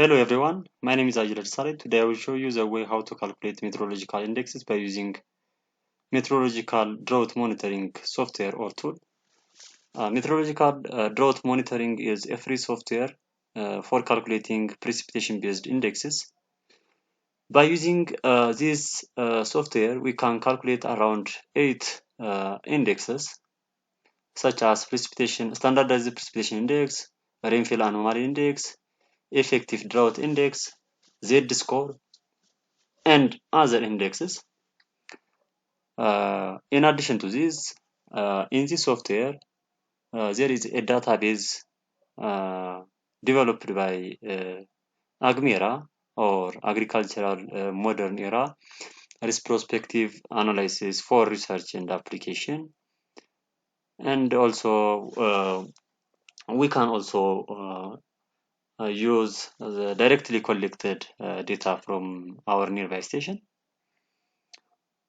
Hello everyone, my name is Ajit Saleh. Today I will show you the way how to calculate meteorological indexes by using meteorological drought monitoring software or tool. Meteorological drought monitoring is a free software for calculating precipitation-based indexes. By using this software, we can calculate around 8 indexes such as precipitation, standardized precipitation index, rainfall anomaly index, effective drought index, Z-score, and other indexes. In addition to this, in this software, there is a database developed by AgMera or Agricultural Modern Era Retrospective Analysis for Research and Application. And also, we can also use the directly collected data from our nearby station.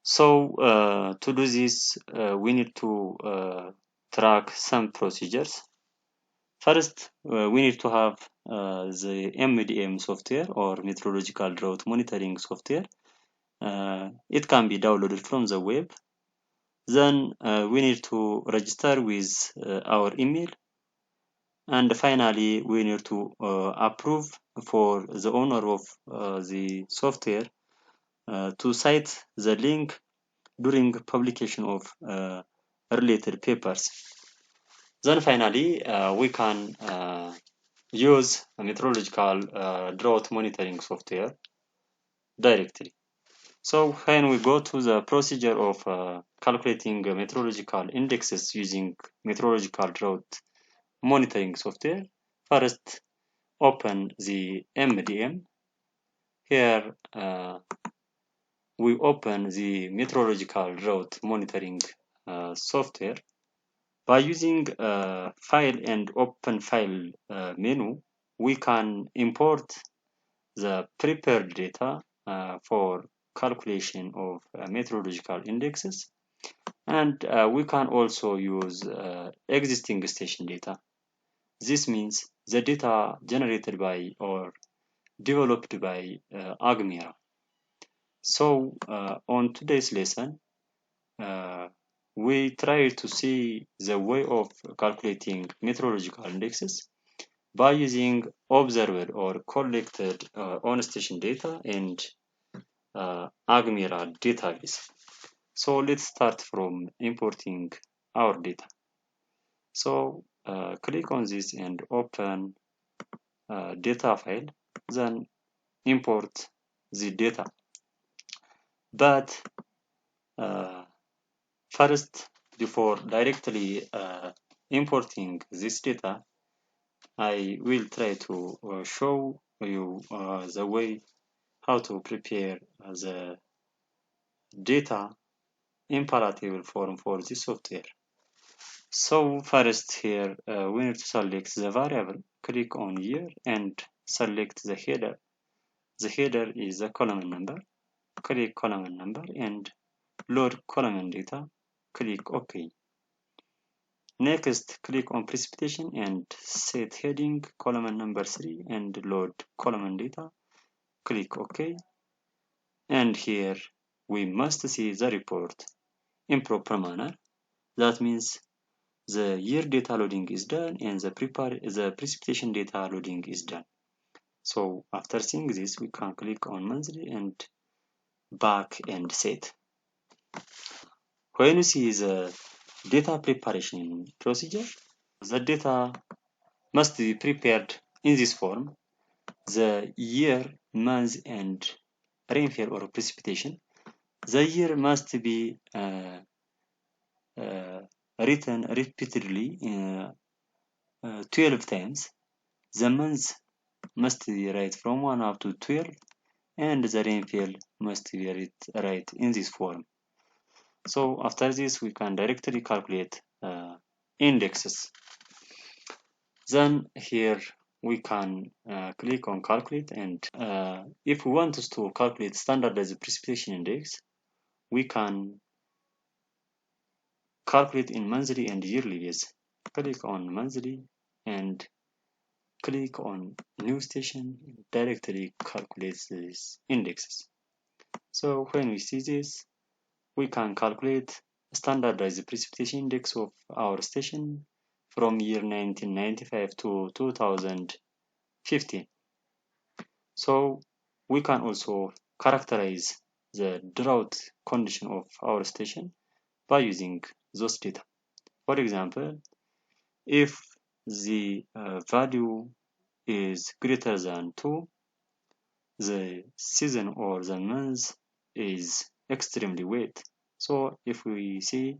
So to do this, we need to track some procedures. First, we need to have the MDM software or meteorological drought monitoring software. It can be downloaded from the web. Then we need to register with our email. And finally, we need to approve for the owner of the software to cite the link during publication of related papers. Then finally, we can use a meteorological drought monitoring software directly. So when we go to the procedure of calculating meteorological indexes using meteorological drought monitoring software, first open the MDM. Here we open the meteorological drought monitoring software. By using file and open file menu, we can import the prepared data for calculation of meteorological indexes, and we can also use existing station data. This means the data generated by or developed by AgMera. So on today's lesson, we try to see the way of calculating meteorological indexes by using observed or collected on-station data and AgMera database. So let's start from importing our data. So click on this and open data file, then import the data. But first, before directly importing this data, I will try to show you the way how to prepare the data in palatable form for this software. So first here we need to select the variable, click on year and select the header. The header is the column number. Click column number and load column data. Click OK. Next, click on precipitation and set heading column number 3 and load column data. Click OK. And here we must see the report in proper manner. That means the year data loading is done and the precipitation data loading is done. So after seeing this, we can click on monthly and back and set. When you see the data preparation procedure, the data must be prepared in this form: the year, month, and rainfall or precipitation. The year must be written repeatedly 12 times. The months must be written from 1 up to 12, and the rainfall must be written in this form. So after this, we can directly calculate indexes. Then here we can click on calculate, and if we want to calculate standardized precipitation index, we can calculate in monthly and yearly basis. Click on monthly and click on new station, directly calculate these indexes. So when we see this, we can calculate standardized precipitation index of our station from year 1995 to 2015. So we can also characterize the drought condition of our station by using those data. For example, if the value is greater than 2, the season or the month is extremely wet. So if we see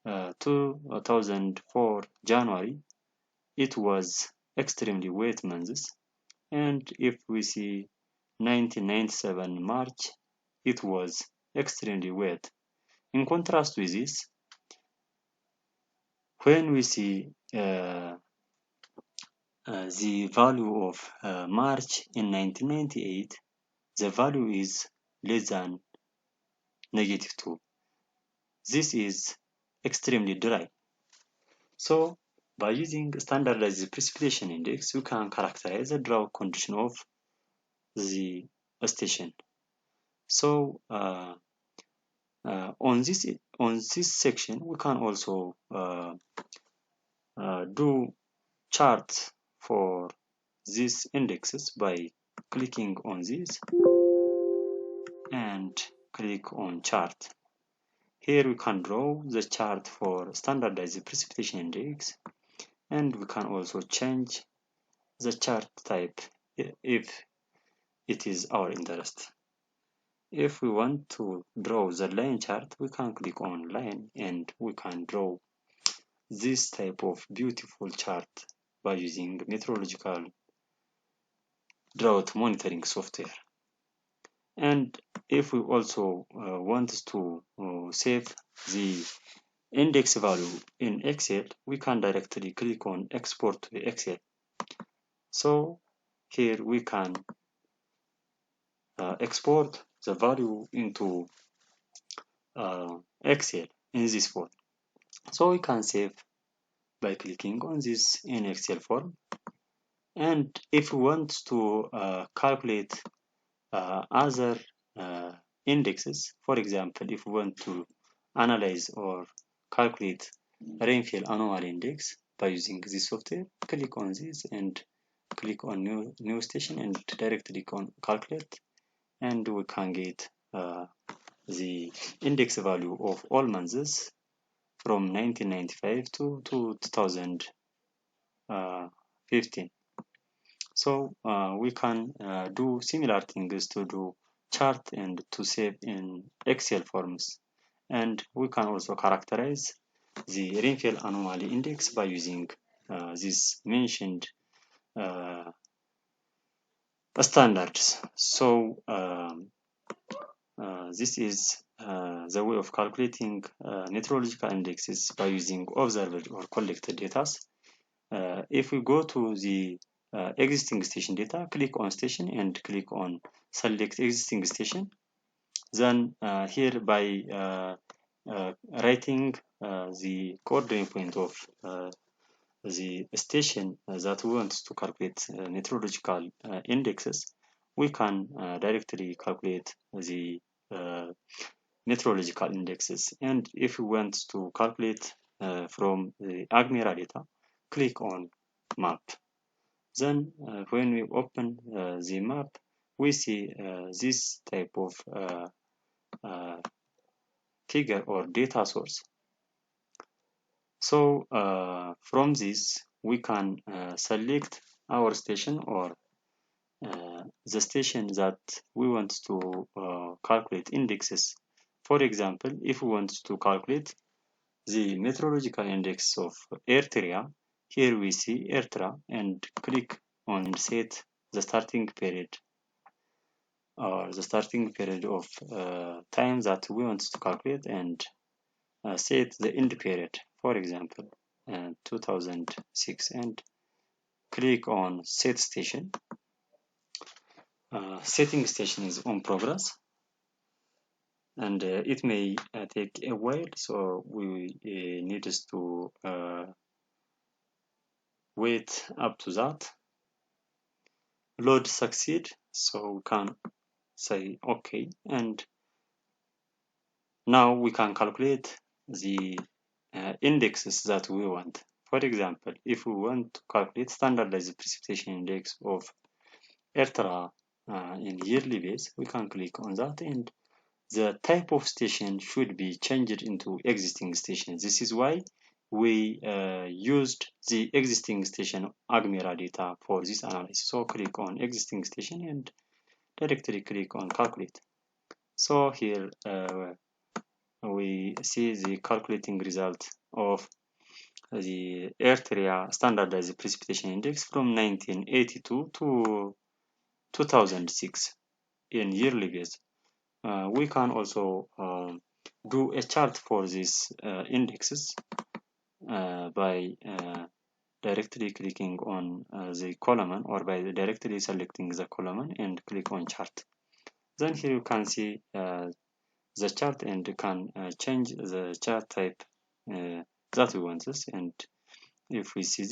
2004 January, it was extremely wet months, and if we see 1997 March, it was extremely wet. In contrast with this, when we see the value of March in 1998, the value is less than -2. This is extremely dry. So by using standardized precipitation index, we can characterize the drought condition of the station. So on this section, we can also do charts for these indexes by clicking on this and click on chart. Here we can draw the chart for standardized precipitation index, and we can also change the chart type if it is our interest. If we want to draw the line chart, we can click on line and we can draw this type of beautiful chart by using meteorological drought monitoring software. And if we also want to save the index value in Excel, we can directly click on export to Excel. So here we can export the value into Excel in this form. So we can save by clicking on this in Excel form. And if we want to calculate other indexes, for example, if we want to analyze or calculate rainfall anomaly index by using this software, click on this and click on new station and directly calculate, and we can get the index value of all months from 1995 to 2015. So we can do similar things to do chart and to save in Excel forms. And we can also characterize the rainfall anomaly index by using this mentioned standards. So this is the way of calculating meteorological indexes by using observed or collected data. If we go to the existing station data, click on station and click on select existing station. Then here by writing the coordinate point of the station that we want to calculate meteorological indexes, we can directly calculate the meteorological indexes. And if we want to calculate from the Agmera data, click on map. Then when we open the map, we see this type of figure or data source. So from this, we can select our station or the station that we want to calculate indexes. For example, if we want to calculate the meteorological index of Eritrea, here we see Eritrea and click on set the starting period or the starting period of time that we want to calculate and set the end period, for example 2006, and click on set station. Setting station is on progress and it may take a while, so we need to wait up to that. load succeed, so we can say okay, and now we can calculate the indexes that we want. For example, if we want to calculate standardized precipitation index of ERTRA in yearly base, we can click on that, and the type of station should be changed into existing station. This is why we used the existing station Agmera data for this analysis. So click on existing station and directly click on calculate. So here we see the calculating result of the Earth area standardized precipitation index from 1982 to 2006 in yearly base. We can also do a chart for these indexes by directly clicking on the column, or by directly selecting the column and click on chart. Then here you can see the chart, and you can change the chart type that we want this. And if we see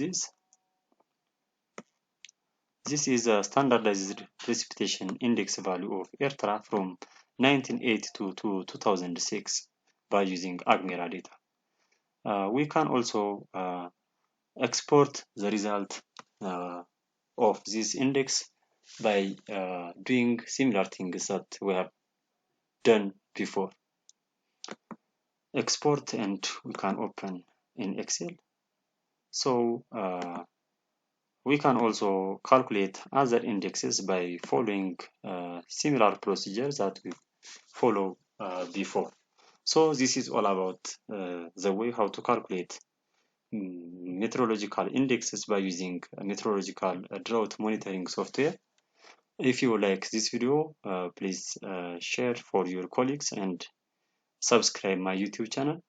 this is a standardized precipitation index value of ERTRA from 1982 to 2006 by using Agmera data. We can also export the result of this index by doing similar things that we have done before. Export, and we can open in Excel. So we can also calculate other indexes by following similar procedures that we follow before. So this is all about the way how to calculate meteorological indexes by using meteorological drought monitoring software. If you like this video, please share for your colleagues and subscribe my YouTube channel.